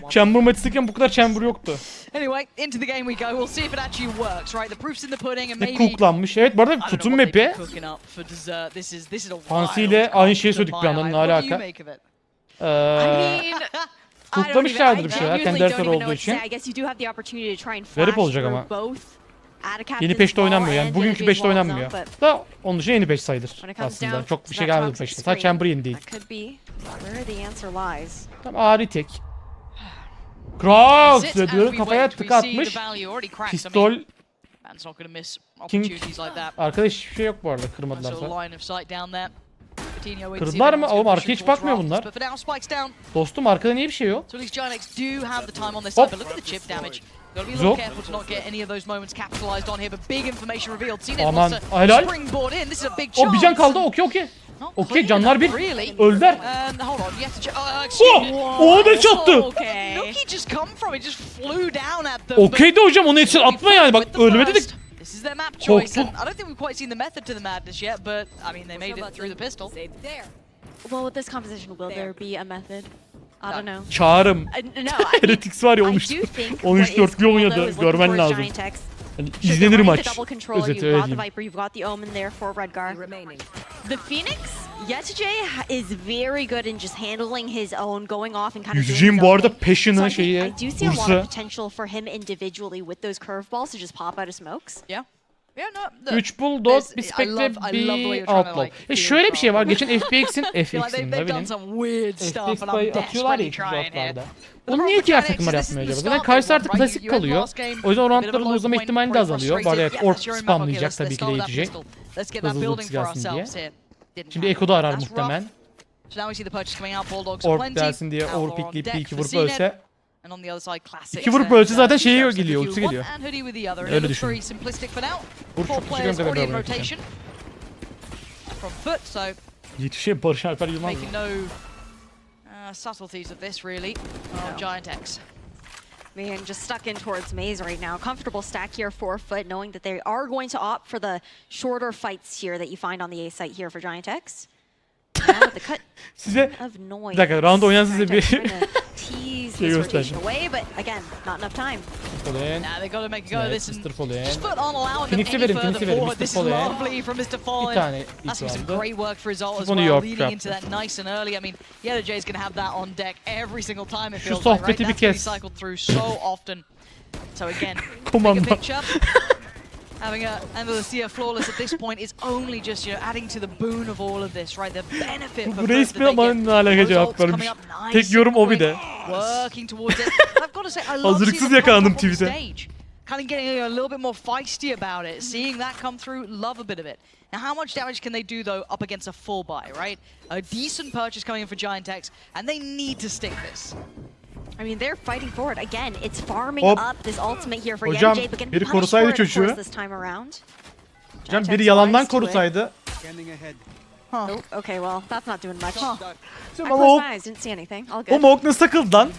Chamber maçtayken bu kadar chamber yoktu. Anyway, into the game we go. We'll see if it actually works, right? The proof's in the pudding and Ne maybe cooklanmış. Evet bu arada Futun map'i Fancy ile aynı şeyi söyledik bir yandan, ne alaka? Cooklanmışlardır bir şeyler kendi haritaları olduğu için. Garip olacak ama. Yeni peşte oynanmıyor yani bugünkü peşte oynanmıyor. Da onun için yeni peş sayılır aslında. Çok bir şey gelmedi peşte. Sadece chamber yeni değil. Tamam ağrı tek. Cross diyor, kafaya tık atmış. Pistol. King. Arkadaş hiçbir şey yok bu arada, kırmadılarsa. Kırdılar mı? Oğlum arkaya hiç bakmıyor bunlar. Dostum arkada niye bir şey yok? Hop. Yok. Aman helal. O bir can kaldı, okey. Okey canlar bir. Öldüler. O da çattı. Okey de hocam onu için atma yani, bak ölme dedik. This is their map choice, and I don't think we've quite seen the method to the madness yet, but I mean they made it through the pistol. Well, with this composition, will there be a method? I don't know. Çağrım. No, Heretics var ya 13-4 bir oynadı, görmen lazım. Yani izlenir maç. Özeti öyle diyeyim. The Phoenix, Yesterday is very good in just handling his own, going off and kind of Yüzücüğün bu arada passion'ı şeyi, I do see a lot hırsı. of potential for him individually with those curveballs to just pop out of smokes. Yeah. 3 bulldog, bir spectre, bir outlaw. Şöyle bir şey var, geçen FPX'in ne bileyim FPX payı atıyorlar ya ikinci roundlarda. Onu niye diğer takımlar yapmıyor acaba? Zaten karşı artık klasik kalıyor. O yüzden o roundların uzama ihtimali de azalıyor. Bu arada evet orb spamlayacak tabii ki de yetecek. Hızlı ultisi gelsin diye. Şimdi Echo da arar muhtemelen. Orb gelsin diye overpickleyip bir iki vurup ölse. İki vurup ölse zaten şeye geliyor, ultisi geliyor. Öyle düşün. Vur çok teşekkür ederim. Yetişe Barış Alper Yılmaz. Subtleties of this really. Giantx. Man, just stuck in towards maze right now. Comfortable stack here, 4 foot, knowing that they are going to opt for the shorter fights here that you find on the A site here for Giantx. Size bir dakika, round oynayan size bir şey göstereceğim. They gotta make a go of this and just put on allowing them Phoenix'e any verin, further forward. This is lovely from Mr. Bir Fallen. tane That's some ilk great work for his ult as Bunu well, York leading into yaptı. that nice and early. I mean, Yeni's gonna have that on deck every single time it Şu feels like, right? sohbeti bir That's been kes. cycled through so often. So again, bigger Komanda. picture. Having a Endless flawless at this point is only just, you know, adding to the boon of all of this, right? The benefit for Bu reis bir ama ne alaka cevap vermiş. Tek yorum o bir de. Working towards it. I've got to say, I love Hazırlıksız seeing the yakalandım pop on the tweet'e. stage. Kind of getting a little bit more feisty about it. Seeing that come through, love a bit of it. Now, how much damage can they do, though, up against a full buy, right? A decent purchase coming in for Giantx, and they need to stick this. I mean, they're fighting for it. Again, it's farming Hop. up this ultimate here for Hocam, Yeni, but getting biri punished korusaydı for it, of çocuğu. course, this time around. Hocam biri yalandan korusaydı. Oh, okay, well, that's not doing much. I Ama closed o, my eyes, didn't see anything. All o good. Mok nasıl takıldı lan?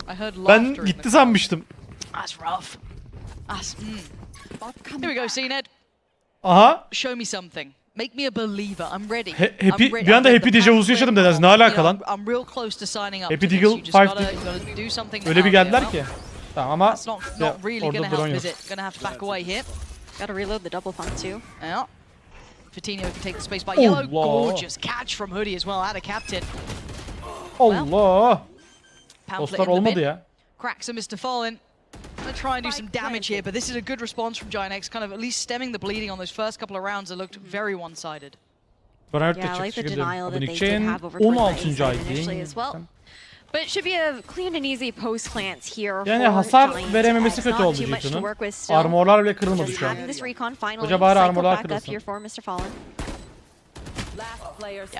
I heard laughter Ben in the gitti crowd. sanmıştım. That's rough. That's, Here we go, CNED. Aha. Show me something. Make me a believer. I'm ready. Happy, I'm ready. bir anda I've Happy got the dejavusu pathway yaşadım along. dediniz. Ne alaka You lan? know, I'm real close to signing up Happy to this. Deagle, You just 5 gotta do something Öyle bir out geldiler there, ki. Tamam ama That's not really orada gonna drone help, yok. is it? Gonna have to back away here. Gotta reload the double pump too. Yeah. Coutinho can take the space by Yellow. Allah. Gorgeous catch from Hoodie as well. Out of captain. Allah. Pamphlet Dostlar in the olmadı mid. ya. Cracks a Mr. Fallen. Gonna try and do some damage here, but this is a good response from Giantx, kind of at least stemming the bleeding on those first couple of rounds that looked very one-sided. Bernard Yeah, I da like the çıktı. denial that they did Abonelikçen have over playing 16. the ay A site initially değil. as well. But it should be a clean and easy post plants here Yani for hasar Giantx. verememesi Not kötü too oldu much to G2'nun. work with still. Armorlar bile kırılmadı Just şu an. having this recon finally Hoca bari cycle armorlar back up kırılsın. here for Mr. Fallen.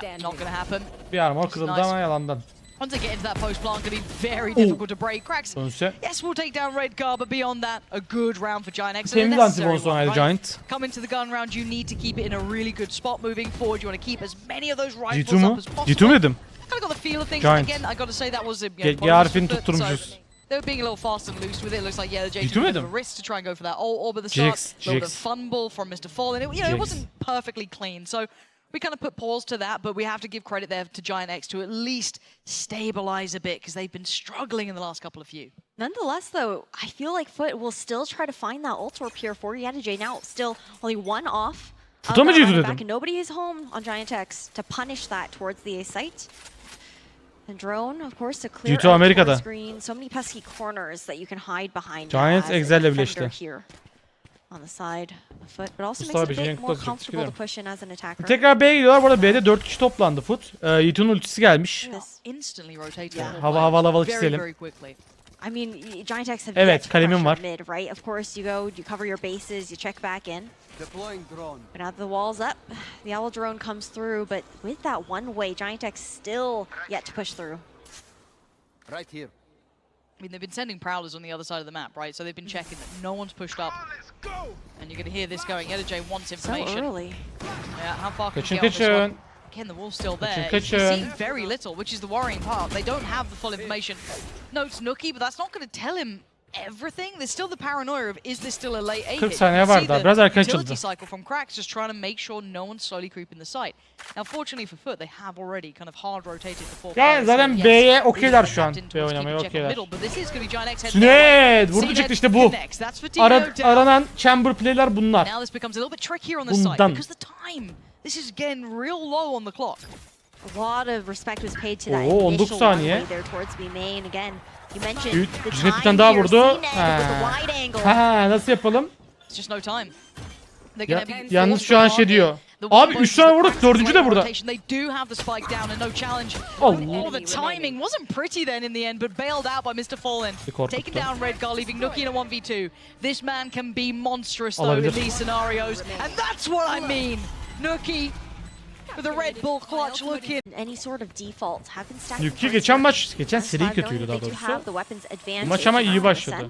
Yeah, not gonna happen. Bir armor kırıldı ama yalandan. Once they get into that post plant, gonna be very difficult to break. Cracks. Dönse. Yes, we'll take down Red Car, but beyond that, a good round for Giantx. Temiz anti-bonus oynaydı Giant. Come into the gun round, you need to keep it in a really good spot moving forward. You want to keep as many of those rifles G2 mu? up as possible. G2 mu dedim? Kind of got the feel of things. Giant. Again, I got to say that was a G harfini tutturmuşuz. they were being a little fast and loose with it. It looks like yeah, the J2 G2 took a dedim. risk to try and go for that orb at the start. Gx, A little bit of Gx. fumble from Mr. Fallen. It, you know, it Gx. wasn't perfectly clean. So we kind of put pause to that, but we have to give credit there to Giantx to at least stabilize a bit because they've been struggling in the last couple of few. Nonetheless, though, I feel like Foot will still try to find that ult orb here for Yeni. Now still only one off. Futtan mı girdi dedim? Nobody is home on Giantx to punish that towards the A site. And drone, of course, to clear G2 Amerika'da. screen. So many pesky corners that you can hide behind. Giantx Excel'le birleşti. Here on the side of Foot, but also Mustafa makes it a Bey'in bit more kutası comfortable to çıkıyor. push in as an attacker. Tekrar B'ye gidiyorlar. Bu arada B'de 4 kişi toplandı Fut. Yiğit'in ultisi gelmiş. Instantly rotated. Havalı very, çizelim. very quickly. I mean, Giantx have Evet, yet to kalemim var. pressure mid, right? Of course, you go, you cover your bases, you check back in. Deploying drone. But now the wall's up, the owl drone comes through, but with that one way, Giantx still yet to push through. Right here. I mean, they've been sending prowlers on the other side of the map, right? So they've been checking that no one's pushed up. And you're going to hear this going. Yeni wants information. So early. Yeah, how far can Kaçın you get on this one? kaçın. Again, the wall's still there. Kaçın, You kaçın. see very little, which is the worrying part. They don't have the full information. No, it's Nookie, but that's not going to tell him everything. There's still the paranoia of, is this still a late A 40 hit? saniye You can var see daha. the Biraz erken utility açıldı. cycle from Cracks just trying to make sure no one's slowly creeping the site. Now, fortunately for Foot, they have already kind of hard rotated the four Yani players. zaten So, B'ye yes, okeyler we şu an. tapped in B towards oynamaya keeping check on okeyler. middle, but this is going to be Giantx heading Sünet! their way. Vurdu Sünet çıktı işte bu. connects. That's Futtan down. Aranan chamber play'ler bunlar. Now this becomes a little bit trickier on the site Bundan. because the time. This is getting real low on the clock. A lot of respect was paid to that Oo, 19 initial one saniye. way there towards B main. Again, you mentioned Ü- the Cüneyt bir time tane daha here, vurdu. Sinet with the wide angle. Ha, nasıl yapalım? It's just no time. They're Ya, gonna be yalnız forced şu an to şey hard diyor. hit. The one Abi point 3 is tane the vurduk. Cracks' 4. de late burada. rotation. They do have the spike down and no challenge. Oh. Oh, the timing wasn't pretty then in the end, but bailed out by Mr. Fallen. Bir korkuttu. Taking down Red Gull, leaving Nookie in a 1v2. This man can be monstrous though Olabilir. in these scenarios, and that's what I mean. Nookie with a Red Bull clutch looking. Any sort of default have been stacking. Yuki geçen seri kötüydü daha doğrusu. Bu maç ama iyi başladı.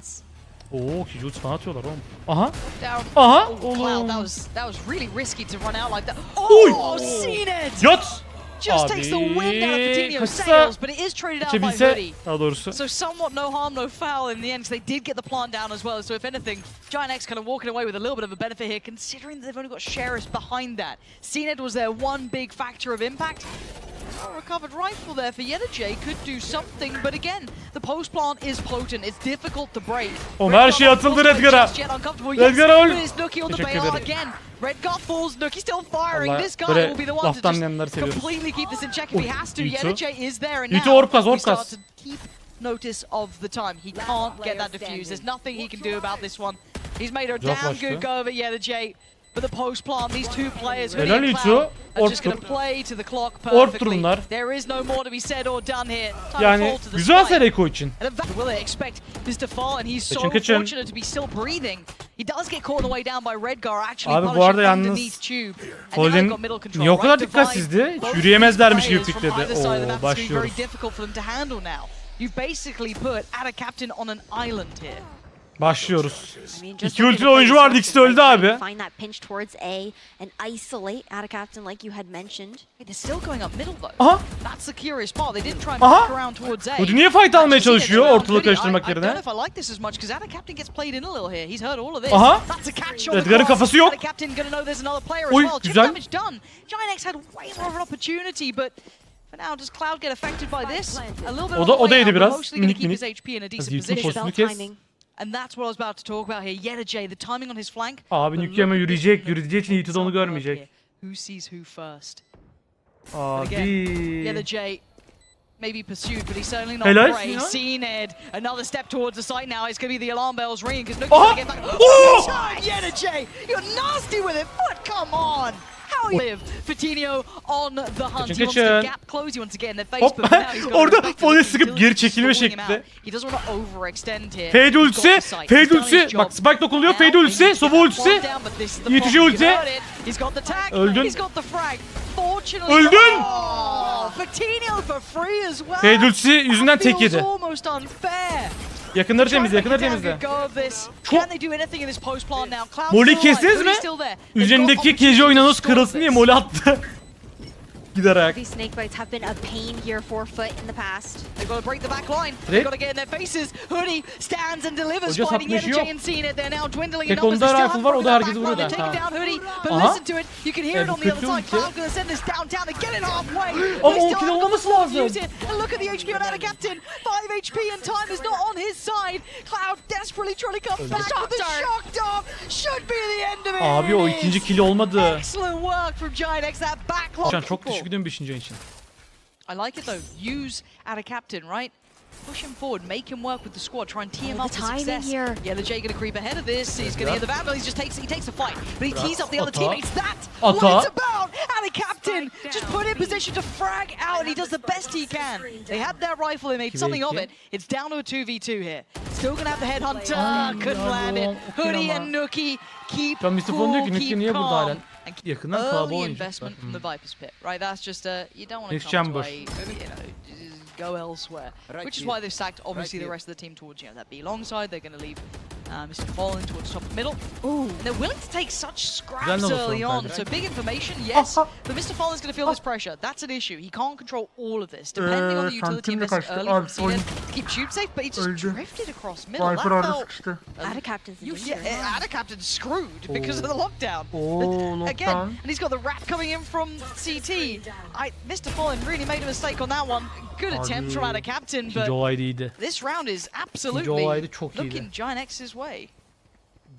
Oo, ki Jules falan atıyorlar oğlum. Aha. Down. Aha. Oh, Cloud, Oğlum. that was really risky to run out like that. Oy. Oh, seen it! Yat. Just takes the wind out of Coutinho's kaçsa sails, but it is traded out by geçebilse Hoodie. daha doğrusu. So somewhat no harm, no foul in the end, because they did get the plant down as well. So if anything, Giantx kind of walking away with a little bit of a benefit here, considering that they've only got Sheriffs behind that. CNED was their one big factor of impact. A recovered rifle there for Yeni could do something, but again, the post plant is potent. It's difficult to break. Oğlum her şey atıldı Redgar'a. Redgar'a öl. Teşekkür ederim. Again. Red Guard falls, Nookie still firing. Allah, This guy böyle will be the one to laftan just yanları seviyoruz. completely keep this in check if he has to. Yiğit'i. Yeni is there and Yiğit'i now orb kas, we orb start kas. to keep notice of the time. He can't get that defused. There's nothing he can do about this one. He's made a damn Uzaklaştı. good go of it, Yeni. But the post plant, these two players, Helal Hoodie and Yiğit'i. Cloud, are Orb just going tur. to play to the clock Orb perfectly. turunlar. There is no more to be said or done here. Time to Yani fall to the güzel spike. Sereko için. And in fact, will they expect this to fall? And he's so Kaçın, kaçın. fortunate to be still breathing. He does get caught on the way down by Redgar, actually Abi bu punishing arada yalnız underneath tube. And now Fallen they've got middle control. niye o kadar Right dikkatsizdi? divide. Hiç Both yürüyemezlermiş these gibi players from fikredi. either side of the Oo, map is gonna be very başlıyoruz. difficult for them to handle now. You've basically put at a captain on an island here. Başlıyoruz. I mean, just İki looking ultili to play oyuncu vardı, something, ikisi de öldü right? abi. Find that pinch towards A and isolate out of captain like you had mentioned. Hey, they're still going up middle though. Aha. That's the curious part. They didn't try and Aha. back around towards A. Hoodie niye fight almaya Actually, çalışıyor it's ortalığı Hoodie. karıştırmak I don't yerine? know if I like this as much because Ada Captain gets played in a little here. He's heard all of this. Aha. That's a catch on the Redgar'ın clock. kafası yok. Ada Captain gonna know there's another player Oy, as well. Chip güzel. damage done. Giantx had way more of an opportunity, but for now, does Cloud get affected by this? A little bit O da- on the o da way yedi out, but biraz. mostly gonna Minik keep minik. his HP in a decent Yiğit'in position. pozisyonu Bell kes. timing. And that's what I was about to talk about here. Yeni, the timing on his flank. Abi the Nuki ama look at yürüyecek. this Yürüyeceği için Yiğit'i de onu example görmeyecek. here. Who sees who first? Abi. Yeni maybe pursued, but he's certainly not Helal prey. Sinan. CNED, another step towards the site now. It's going to be the alarm bells ringing because Aha! Nookie's going to get back. Oh! Yeni, you're nasty with it. But come on. How you live? Futtan on the hunt. Kaçın, He wants to kaçın. gap close. He wants to get in their face, Hop. but now he's got Orada respect to Fallen Nookie sıkıp until geri he's çekilme stalling him şekli. out. He doesn't want to overextend here. Fade He's got ultisi. the site. Fade He's done ultisi. his job. Bak Spike dokunuluyor. Now Fade he ultisi. needs to Sova get that ultisi. point down, but this is the Yiğitici problem. ulti. You heard it. He's got the tag. Öldün. He's got the frag. Fortunately, Öldün. Oh, Futtan for free as well. Fade ultisi yüzünden tek Feels yedi. almost unfair. Yakınları Trying temizle, to make yakınları a damn temizle. good go of this. Çok- Can they do anything in this post plant now? Cloud's Molly still alive, kestiniz Hoodie's mi? still there. They've got Üzerindeki opportunity KJ to oynanos score kırılsın diye this. moli attı. Giderek. These snake bites have been a pain here for Foot in the past. They've got to break the back line. They've got to get in their faces. Hoodie stands and delivers, Hoca fighting sapmış Yeni yok. and Cena. They're now dwindling in Tek numbers. onda They still rifle have var, o da that herkesi back line. vuruyor They're da. taking Ha. down Hoodie, but Aha. listen to it. You can hear it Bu on the other kötü side. ulti. Cloud gonna send this downtown. They get it halfway. Ama They 10 still kill have olmaması the full lazım. use it. And look at the HP on Ada Captain. 5 HP and time is not on his side. Cloud desperately trying to come back with the shock dart. Should be the end of it. Abi o It ikinci is. kill olmadı. Excellent work from Giantx. That backline. Şu an çok teşekkür ederim 5. ayın için. I like it though. Use Ada Captain, right? Push him forward, make him work with the squad, try and tee him Oh, up the for timing success. here. Yellow J gonna creep ahead of this. He's gonna hear the vandal. He takes the fight, but he tees up the other Ata. teammates. That's Ata. what it's about. Ada Captain just put in position to frag out, and he does the best he can. They had their rifle, they made something of it. It's down to a 2v2 here. Still gonna have the headhunter. Couldn't land it. Hoodie and Nookie keep Şu an Mr. Fon diyor ki cool, Nookie keep niye burada halen? calm. And keep Yakından kalabalık early oynayacaklar. investment from the Viper's Pit, right? That's just you don't want Next to come chamber. away, just go elsewhere. Right Which is here. why they've stacked obviously Right the here. rest of the team towards that B long side. They're going to leave Mr. Fallen towards top middle. And they're willing to take such scraps Güzel early olsun on. bence. So big information, yes. Aha. But Mr. Fallen's going to feel this pressure. That's an issue. He can't control all of this. Depending on the utility invested early from Cena to keep shoot safe, but he just drifted across middle. That felt... Ada Captain's in danger. Yeah, Ada Captain's screwed because of the lockdown. Oh, Again, lockdown. and he's got the wrap coming in from CT. Mr. Fallen really made a mistake on that one. Good attempt from Ada Captain, İkinci but olay iyiydi. this round is absolutely olaydı çok iyiydi. looking Giantx's way.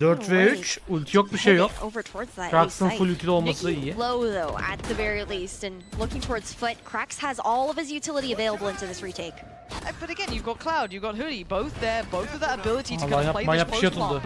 4 ve 3. Ulti yok, bir şey yok. Over towards that Krax'ın A full site. ultili olması da iyi. Low though, at the very least, and looking towards Foot. Krax has all of his utility available into this retake. But again, you've got Cloud, you've got Hoodie, both there, both with that ability to Allah kind of play yapma, this yap, bir şey post plant, atıldı.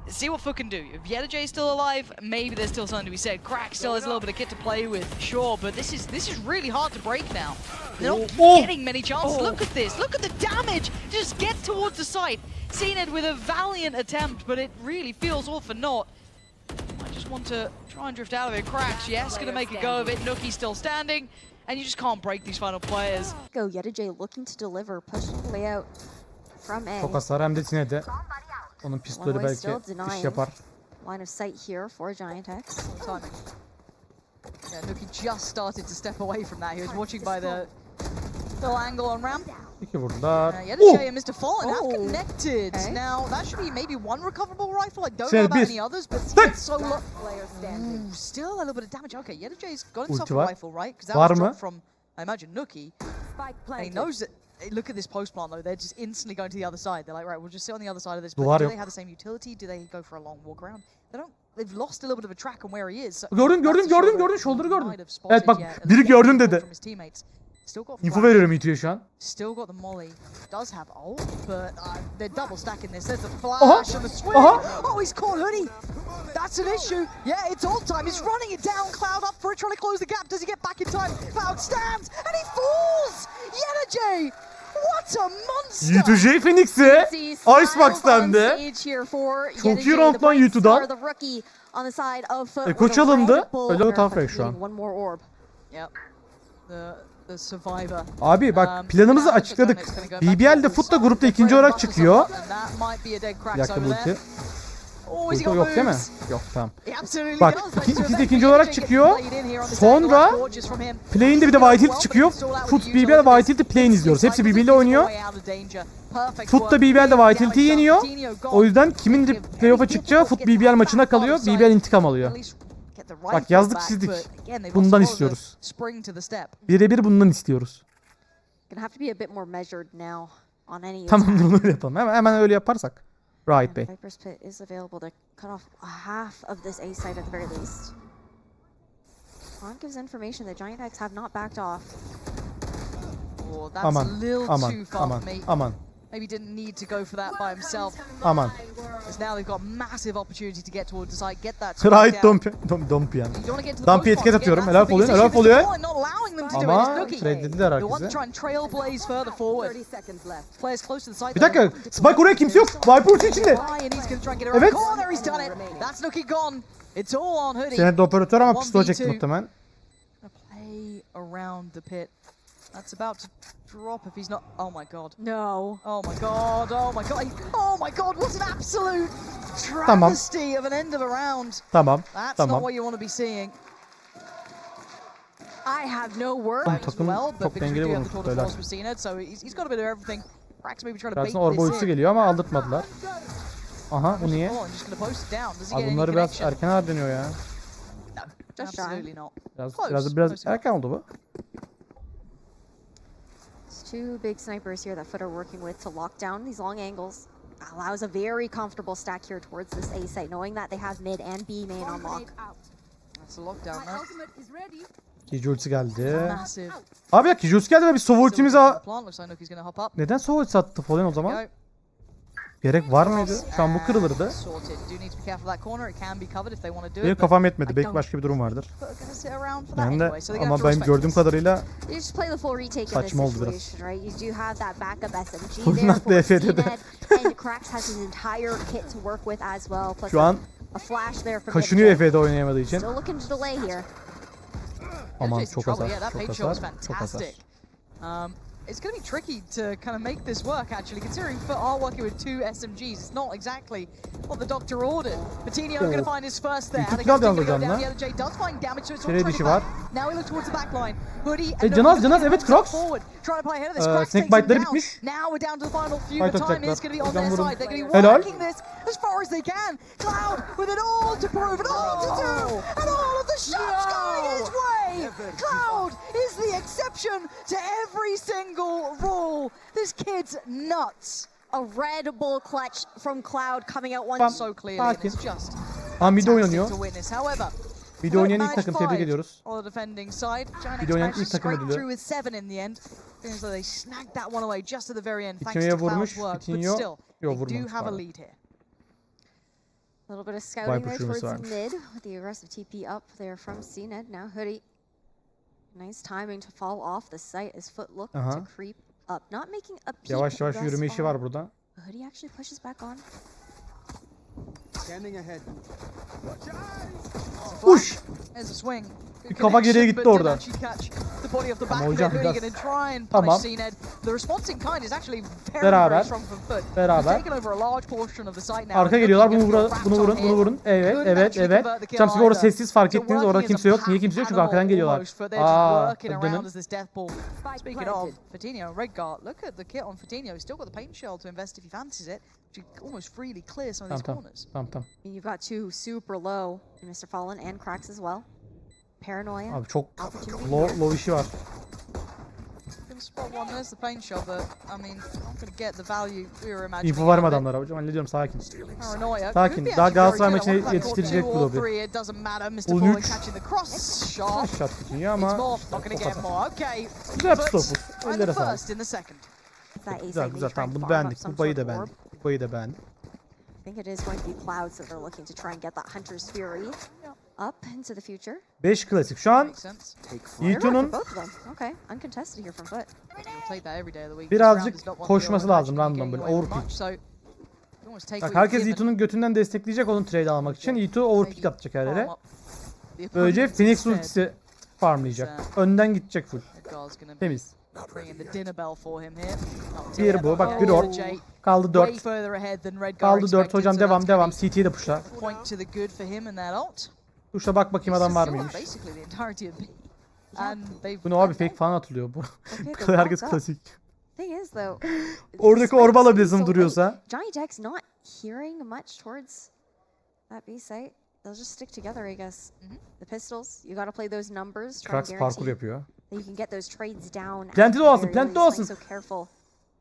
but see what Foot can do. If Yeni is still alive, maybe there's still something to be said. Crack still has a little bit of kit to play with, sure, but this is really hard to break now. They're not getting many chances. Look at this, look at the damage. Just get towards the site. Seen it with a valiant attempt, but it really feels all for naught. I just want to try and drift out of it. Cracks, yes, gonna make a go of it. Nookie's still standing, and you just can't break these final players. Go Yeni looking to deliver, pushing the way out from A. Çok hasar hem de Sine'de. Onun pistolü belki iş yapar. Line of sight here for Giantx. Timing. Yeah, Nookie just started to step away from that. He was watching by the little angle on ramp. İki vurdular. Yeni and Mr. Fallen have Oh. connected. Okay. Now, that should be maybe one recoverable rifle. I don't Şey, know about bir. any others, but Tık. it's so low. Still a little bit of damage. Okay, Yeni's got himself Ulti a var. rifle, right? Because that Var was mı? dropped from, I imagine, Nookie. And he knows that. Look at this post plant though. They're just instantly going to the other side. They're like, right, we'll just sit on the other side of this. But Duvar do yok. they have the same utility? Do they go for a long walk around? They don't. They've lost a little bit of a track on where he is. So Gördün, that's a shoulder. shoulder'ı He gördün. might have spotted, Evet bak, yeah, biri gördün dedi. from his teammates. Still got İnfo flash. veriyorum İTÜ'ye şu an. Still got the molly. Does have ult, but they're double stacking this. There's the flash Aha. and the swing. Aha. Oh, he's caught Hoodie. That's an issue. Yeah, it's ult time. He's running it down. Cloud up for it, trying to close the gap. Does he get back in time? Cloud stands and he falls. Yeni, what a monster! Y2J Phoenix'i Icebox'tan de. Çok iyi round lan Y2'dan. Koç alındı. Öyle o tafrek şu an. Yep. The survivor. Abi bak planımızı açıkladık. BBL'de Fut da grupta ikinci olarak çıkıyor. Bir dakika bu ulti. Ulti yok değil mi? Yok tamam. Bak ikisi de ikinci olarak çıkıyor. Sonra Play'inde bir de White Hilt çıkıyor. Fut BBL White Hilt'i Play'in izliyoruz. Hepsi birbiriyle oynuyor. Fut da BBL'de White Hilt'i yeniyor. O yüzden kimin de playoff'a çıkacağı Fut BBL maçına kalıyor. BBL intikam alıyor. Bak yazdık çizdik. Bundan istiyoruz. Birebir bundan istiyoruz. Tamam bunu öyle yapalım. Hemen öyle yaparsak. Right Bey. Viper's Pit is available to cut off half of this A site at the very least. Juan gives information that Giantx have not backed off. Oh, that's a little too far aman, for me. aman. Maybe didn't need to go for that by himself. Aman. Because now they've got massive opportunity to get towards the site, get that Right down. Dompian. You don't want to get to the Dampi post etiket box. atıyorum. Again, Helal that's the oluyor, biggest helal issue. oluyor. Mr. Fallen not allowing them to do it. Ama It's Nookie. reddettiler They want to herkese. try and trailblaze further forward. Players close to the site. Bir dakika. Spike oraya kimse yok. Viper ulti içinde. And he's going to try and get around Evet. the corner. He's done it. That's Nookie gone. It's all on Hoodie. Senet operatör ama 1v2. pistol çekti muhtemelen. Gonna play around the pit. That's about to drop if he's not. Oh my god. No. Oh my god. Oh my god. Oh my god. What an absolute travesty of an end of a round. Tamam. That's not Tamam. what you want to be seeing. I have no word. Takım çok dengeli vurmuş beyler. Karşısına orba ultisi geliyor ama aldırtmadılar. Aha bu niye? Abi bunları biraz erken harcanıyor ya. Biraz erken oldu bu. Two big snipers here that Foot are working with to lock down these long angles. Allows a very comfortable stack here towards this A site, knowing that they have mid and B main on lock. Kici ultisi geldi. Abi ya Kici ultisi geldi ve biz Sova ultimizi neden Sova ultisi attı Fallen o zaman? Gerek var mıydı? Şu an bu kırılırdı. Benim kafam yetmedi. Belki başka bir durum vardır. Ben de ama ben gördüğüm kadarıyla saçma oldu biraz. Fırnaklı Efe'de de. Şu an kaşınıyor Efe'de oynayamadığı için. Aman çok hasar, çok hasar, çok hasar. It's going to be tricky to kind of make this work, actually, considering Foot are working with 2 SMGs. It's not exactly what the doctor ordered. Coutinho going to find his first there. İlgi down. The other J does find damage, so it's all trying to back. Now he looks towards the back line. Hoodie and Canaz, evet Crocs. Trying to play ahead of this. Crocs Snake takes him bite'ları down. bitmiş. Now we're down to the final few. The time is going to be on their side. They're going to be Helal. working this as far as they can. Cloud with it all to prove, and all to do, and all of the shots going his way. Cloud is the exception to every single rule. This kid's nuts. A Red Bull clutch from Cloud coming out one So clearly, and it's just mid oynanıyor. to witness. However, Mid oynayan ilk takım, tebrik ediyoruz. on the defending side, Mid oynayan Giantx ilk takım scraped ödülü. through with 7 in the end. Feels like they snagged that one away just at the very end, thanks Vitinho'ya to Cloud's vurmuş, work. But Vitinho still, they do have a lead here. A little bit of scouting there towards varmış. mid with the aggressive TP up there from CNED. Now Hoodie. Nice timing to fall off the site as Foot look to creep up. Not making a peek. Yavaş yavaş yürüme işi var burada. Hoodie actually pushes back on. Scanning ahead. Uş! There's a swing. Bir kafa geriye gitti orada. Ama hocam biraz... Tamam. Beraber. Arka geliyorlar. Bunu vurun. Evet. Cam orada sessiz fark ettiniz. Orada kimse yok. Niye kimse yok? Çünkü arkadan geliyorlar. Dönün. Speaking of Futtan, Redguard, look at the kit on Futtan. He's still got the paint shell to invest if he fancies it. To almost freely clear some of these corners. Tamam. You've got two super low, Mr. Fallen and Cracks as well. Paranoia. Abi çok low işi var. Spot one, there's the paint shell, but I mean, not going to get the value we were imagining. İnfo verme adamlara hocam, hallediyorum, sakin. Paranoia. Sakin. Daha Galatasaray maçına yetiştirecek bu lobi. Ul 3. Shot bitiyor ama güzel bir stopuz. Ellere sağlık. Güzel. Tamam, bunu beğendik. Bu bayı da beğendik. I think it is going to be Clouds that they're looking to try and get that Hunter's Fury up into the future. 5 klasik. Şu an Yiğit'in Uncontested here from Foot. birazcık koşması lazım random böyle overpick. Bak herkes Yiğit'in götünden destekleyecek onun trade almak için. Yiğit overpick atacak her yere. Böylece Phoenix ultisi farmlayacak. Önden gidecek full. Temiz. Bir bu. Bak bir orb. Kaldı 4. Kaldı 4 hocam, devam. CT'ye de pushla. Pushla bak bakayım adam var mıymış. Bu ne abi, fake falan atılıyor bu. Herkes klasik. Oradaki orba alabilirsin duruyorsa. Giantx not hearing much towards that B site. They'll just stick together, I guess. The pistols, you gotta play those numbers. Cracks parkur yapıyor. You can get those trades down. Plant'de olsun. So careful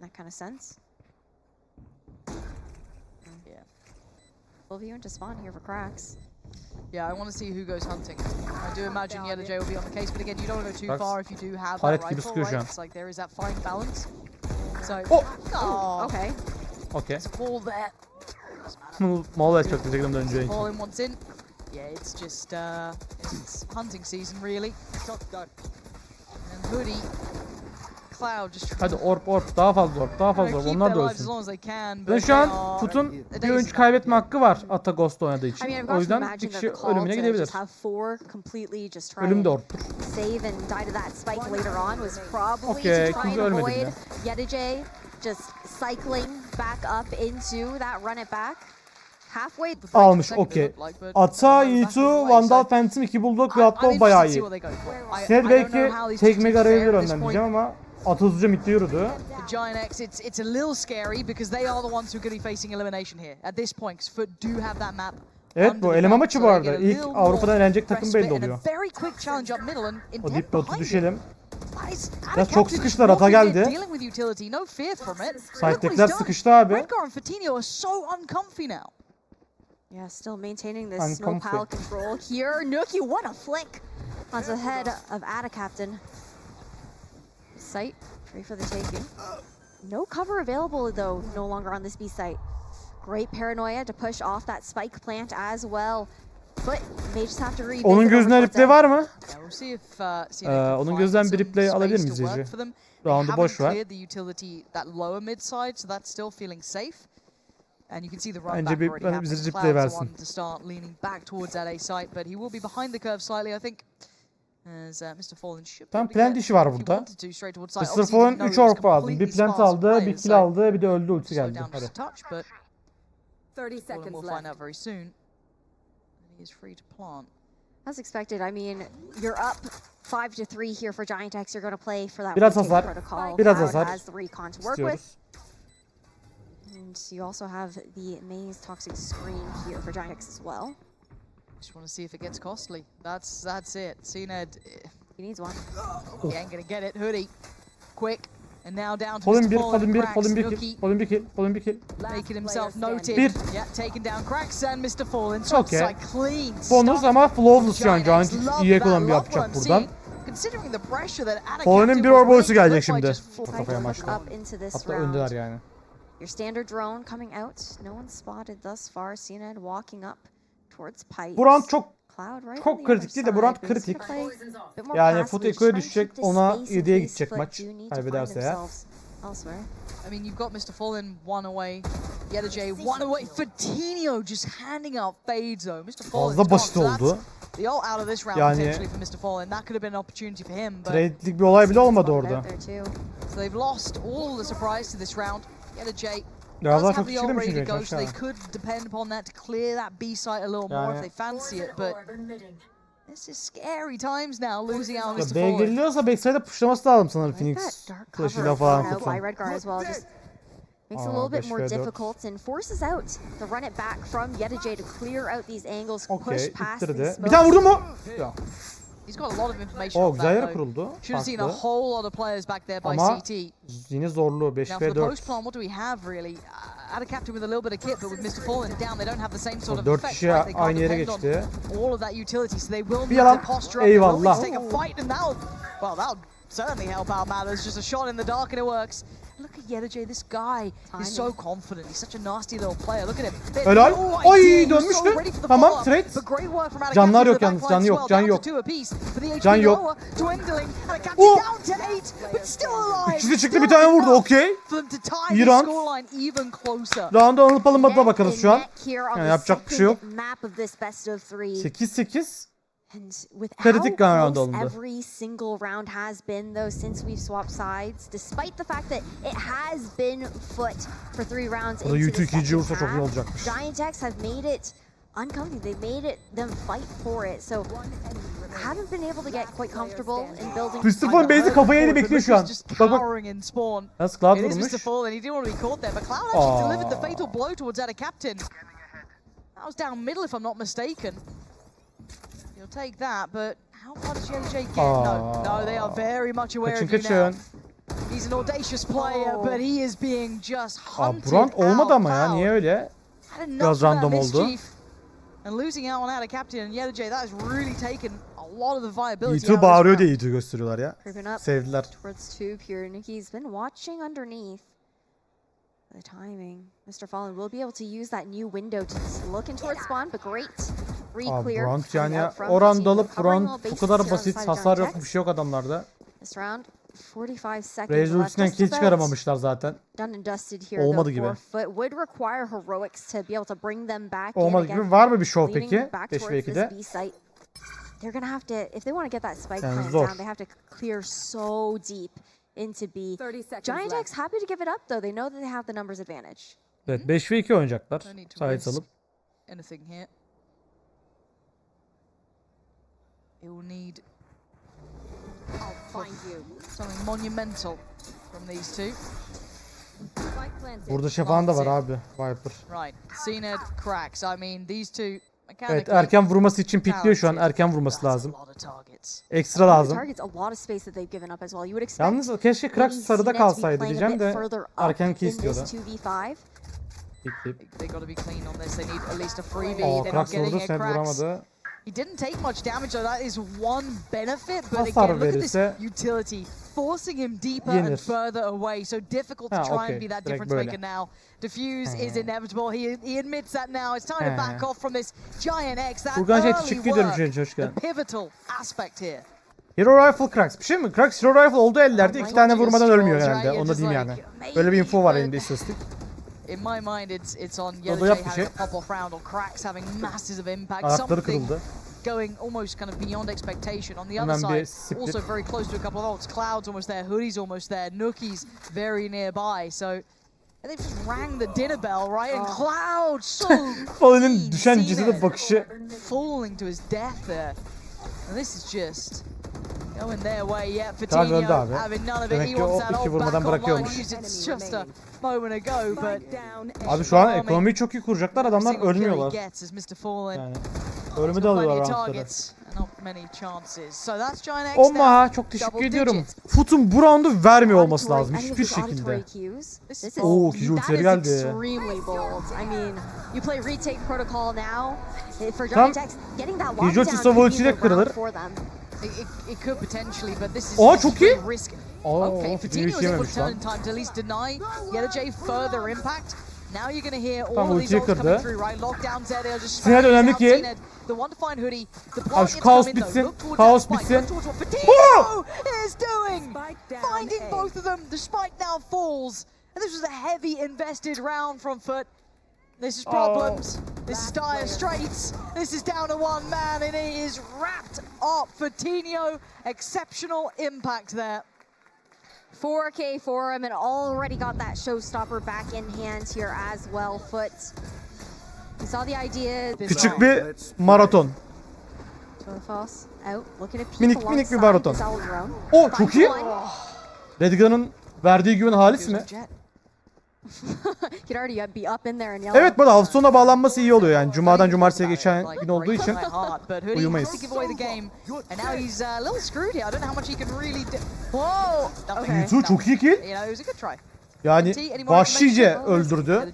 in that kind of sense. Yeah. Full view into spawn here for Cracks. Yeah, I want to see who goes hunting. I do imagine Yellow J will be on the case, but again, you don't want to go too far if you do have that rifle, right? It's like there is that fine balance. So, Okay. There's a wall there. Molly çok teşekkür ederim önce. All in once in. Yeah, it's just it's hunting season really. And Hoodie, Cloud just. Hadi orb daha fazla orb. Onlar da ölsün. Ben şu an Futun bir oyuncu kaybetme hakkı var Ata Ghost oynadığı için. O yüzden bir kişi ölümüne gidebilir. Ölüm de orb. Okey, kimse ölmedi bile. Just cycling back up into that run it back. Almış, okey. Ata, Yiğitu, Vandal, Phantom, 2 Bulldog ve Outlaw bayağı iyi. Sned belki tekmek arayabilir önden diyeceğim ama Ata hızlıca midde yürüdü. Giantx, it's a little scary because they are the ones who are going to be facing elimination here at this point. Because Foot do have that map. Evet, bu eleme maçı bu arada. İlk Avrupa'dan elenecek takım belli oluyor. O dipnotu düşelim. Biraz çok sıkıştılar, Ata geldi. Side'dekiler sıkıştı abi. Yeah, still maintaining this snow pile control here. Nuki, what a flick onto the head of Ada Captain. Site, free for the taking. No cover available though, no longer on this B site. Great paranoia to push off that spike plant as well. But they just have to revisit. Onun gözünden replay var mı? Onun gözden bir replay alabilir miyiz Izci? Round'u boş ver. And you can see the run Bence back already bize happening. replay Cloud's versin. one to start leaning back towards that A site, but he will be behind the curve slightly, I think. As Mr. Fallen should Tam plant işi var burada. Mr. Fallen 3 orp aldı. Bir plant aldı, bir kill aldı, bir de öldü, ulti geldi. Hadi. 30 seconds left. Find out very soon. He is free to plant. As expected, I mean, you're up 5-3 here for Giantx. You're going to play for that Biraz retake hasar, protocol. biraz Cloud hasar has the recon to work istiyoruz. with. And you also have the Maze Toxic Screen here for Giantx as well. Just want to see if it gets costly. That's it. CNED. He needs one. He ain't gonna get it. Hoodie. Quick. And now down to Fallen Mr. 1, Fallen. Fallen 1, Cracks, Fallen 1 Nookie, kill, Fallen 1 kill, Fallen 1 kill. making himself noted. Bir. Yeah, taking down Cracks and Mr. Fallen. Okay. Like clean. Bonus ama flawless yani Giantx iyi ekonomi yapacak buradan. Fallen'in bir orbosu gelecek şimdi. Kafaya maçta. Hatta öndeler yani. Your standard drone coming out. No one spotted thus far. CNED walking up towards pipes. Bu round çok Cloud right çok kritik değil de bu round kritik. Yani Foot Eco'ya düşecek, ona 7'ye gidecek maç. Kaybederse ya. I mean, you've got Mr. Fallen one away, Yeni one away. Futtan just handing out fades though. Mr. Fallen Fazla basit oldu. The ult out of this round Yani potentially for Mr. Fallen. That could have been an opportunity for him. But trade'lik bir olay bile olmadı orada. So they've lost all the surprise to this round. Yeni Biraz daha does have çok the ult ready içkilemişim to go, genç so they aşağı. could depend upon that to clear that B site a little more if Yani they fancy it. But this is scary times now, losing out on Mr. B Fallen. geriliyorsa backside'e pushlaması lazım sanırım Phoenix. Flash'ıyla falan Futtan. Makes it a little bit more difficult and forces out the run it back from Yeni to clear out these angles, push past these Bir tane vurdu mu? Ya. He's got a lot of information. O güzel yere kuruldu. Should have seen a Farklı. whole lot of players back there by Ama CT. yine zorlu Now for the 5v4. post plan, what do we have really? Ada Captain with a little bit of kit, but with Mr. Fallen down, they don't have the same sort of 4 effect. kişi Right? They can't aynı yere depend on geçti. all of that utility, so they will Bir need yalan. to posture up. They will need Eyvallah. to take a fight, and that'll certainly help out matters. Just a shot in the dark and it works. Look at Yeni, this guy is so confident. He's such a nasty little player. Look at him. Helal. Oy dönmüştü. Tamam trade. Canlar yok yalnız. Can yok. Can yok. Can yok. İkisi çıktı, bir tane vurdu. Okey. İyi round. Round'u alıp alınmadığına bakarız şu an. Yani yapacak bir şey yok. 8-8. And with Kritik how round close oldu. every single round has been, though, since we've swapped sides, despite the fact that it has been Foot for 3 rounds Bu da into the YouTube ikinci vursa second çok iyi half, olacakmış. Giantx have made it uncomfortable. They've made it them fight for it. So haven't been able to get quite comfortable in building. Christopher'ın base'i kafaya yedi bekliyor şu an. Bak bak. Nasıl Cloud It is vurmuş? Mr. Fallen. He didn't want to be caught there, but Cloud actually delivered the fatal blow towards Ada Captain. That was down middle, if I'm not mistaken. You'll take that, but how far does Yeni get? No, they are very much aware of you now. He's an audacious player, but he is being just hunted Bu round olmadı ama ya. out. Niye öyle? Had enough Biraz of that random oldu. mischief. And losing out on Ada Captain and Yeni, that has really taken a lot of the viability YouTube out of bağırıyor this diye round. YouTube gösteriyorlar ya. Creeping up Sevdiler. towards tube here. Nuki's been watching underneath. The timing. Mr. Fallen will be able to use that new window to look in towards spawn, but great. Abi round yani o round alıp round bu kadar basit, hasar yok, bir şey yok adamlarda. This round 45 seconds Razer left. ultisinden kill çıkaramamışlar zaten. Done and dusted here. Olmadı gibi. Foot would require heroics to be able to bring them back. Olmadı gibi. Var mı bir show peki? 5v2'de. They're gonna have to, if they want to get that spike Yani plant zor. down, they have to clear so deep into B. Giantx happy to give it up though. They know that they have the numbers advantage. Evet 5v2 oynayacaklar. Sahip alıp. anything here. It will need something monumental from these two. Burada şafağın da var abi Viper. Right, CNED cracks. I mean these two. Evet, erken vurması için pikliyor şu an. Erken vurması lazım. Ekstra lazım. Yalnız keşke Krax sarıda kalsaydı diyeceğim de erkenki istiyordu. Krax vurdu, Sed vuramadı. He didn't take much damage though. That is one benefit, but Hasar again, look at this verirse utility, forcing him deeper yenir. and further away. So difficult to try and be that difference maker now. Diffuse is inevitable. He admits that now. It's time to back off from this Giantx. That early work, the pivotal aspect here. Hero Rifle Krax. Bir şey mi? Krax Hero Rifle olduğu ellerde 2 tane vurmadan ölmüyor herhalde. Onu da diyeyim yani. Böyle bir info var elinde istatistik. In my mind, it's on Yeni having a pop off round or Cracks having masses of impact. Something going almost kind of beyond expectation. On the other side, also very close to a couple of ults. Cloud's almost there, Hoodie's almost there, Nookie's very nearby. So they've just rang the dinner bell, right? And Cloud so Fallen'in düşen cesede bakışı. Falling to his death there. And this is just going their way. Yeah, Futtan having none of it. He wants that ult back online. It's just a moment ago, but abi şu an ekonomiyi çok iyi kuracaklar, adamlar ölmüyorlar. Yani ölümü alıyorlar roundları. Omaha çok teşekkür ediyorum. Futun bu roundu vermiyor olması lazım hiçbir şekilde. Oo, ikinci ultileri geldi. Tam ikinci ulti sova ultiyle kırılır. Aa, çok iyi. Okay, Futtan was able to turn in time to at least deny Yeni further impact. Now you're going to hear all of these ults coming through, right? Lockdowns there, they'll just Sined önemli ki. The one to find Hoodie. The Abi şu kaos bitsin. Kaos bitsin. Futtan is doing, finding both of them. The spike now falls, and this was a heavy invested round from Foot. This is problems. This is dire straits. This is down to one man, and it is wrapped up. Futtan, exceptional impact there. 4K for him and already got that showstopper back in hand here as well. Foot. You saw the idea. Küçük bir maraton. Minik bir maraton. Oh, çok iyi. Redgun'ın verdiği güven halis mi? Evet, böyle hafta sonuna bağlanması iyi oluyor yani. Cuma'dan cumartesiye geçen gün olduğu için uyumayız. YouTube çok iyi ki. Yani vahşice öldürdü.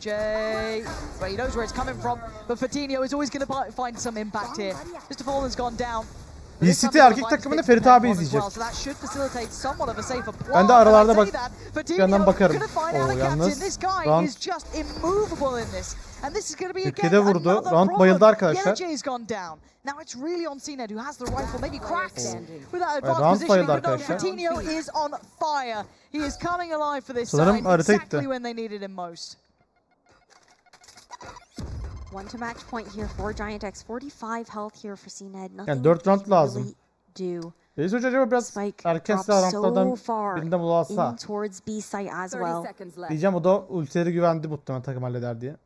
BCT erkek takımını Ferit abi izleyecek. Ben de aralarda bak, yandan bakarım. Oo, yalnız round Türkiye'de vurdu. Round bayıldı arkadaşlar. Round bayıldı arkadaşlar. Sanırım harita gitti. One to match point here for Giantx. 45 health here for CNED. Yani 4 round lazım. Reis Hoca acaba biraz erken silah roundlardan birinde bulalsa. Diyeceğim, o da ultileri güvendi muhtemelen takım halleder diye.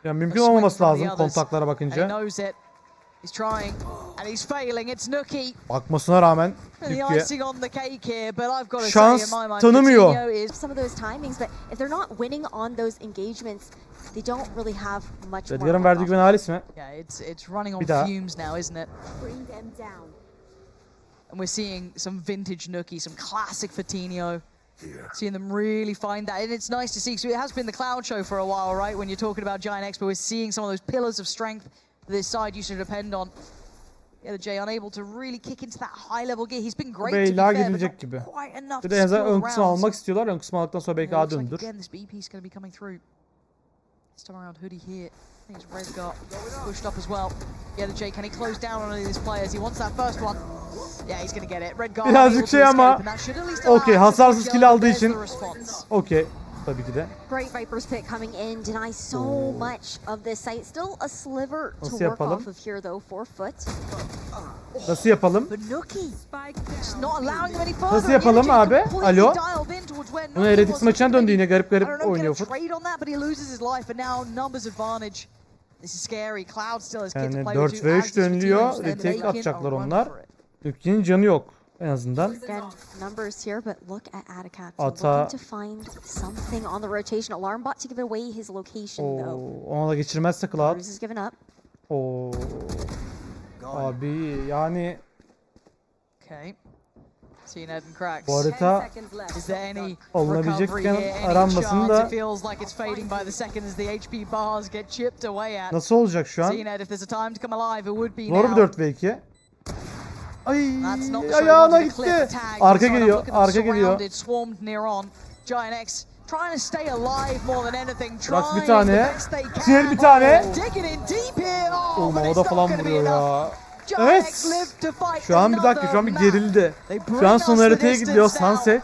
Ya mümkün olmaması lazım kontaklara bakınca. Bakmasına rağmen Türkiye şans tanımıyor. Redgun'ın verdiği güven halis mi? Bir daha. And we're seeing some vintage Nookie, some classic Futtan. Seeing them really find that, and it's nice to see. So it has been the cloud show for a while, right? When you're talking about Giantx, but we're seeing some of those pillars of strength that this side used to depend on. Yeni unable to really kick into that high level gear. He's been great to be fair, but not quite enough. Bir de en azından ön kısmı almak istiyorlar. Ön kısmı aldıktan sonra belki A döndür. Again, this BP is going to be coming through. This time around, Hoodie here. I think it's Red got pushed up as well. Yeni, can he close down on any of these players? He wants that first one. Yeah, he's going to get it. Red got birazcık şey ama okey, hasarsız kill aldığı için okey. Tabii ki de. Great Viper's pick coming in. Deny so much of this site. Still a sliver to work off of here though for Foot. Nasıl yapalım? Not allowing them any further. Nasıl yapalım abi? Alo? Bunu Heretics maçına döndü yine garip garip oynuyor Fut. Yani 4 ve 3 dönülüyor. Retake atacaklar onlar. İlgi'nin canı yok en azından. Ata. Ona da geçirmezse Cloud. Abi yani bu harita alınabilecekken aranmasın da nasıl olacak şu an? Zor bir 4 ve 2. Ay ayağına gitti. Arka geliyor. Arka geliyor. Bırak bir tane. Diğer bir tane. O da falan vuruyor ya. Evet. Şu an bir dakika. Şu an bir gerildi. Şu an son haritaya gidiyor Sunset.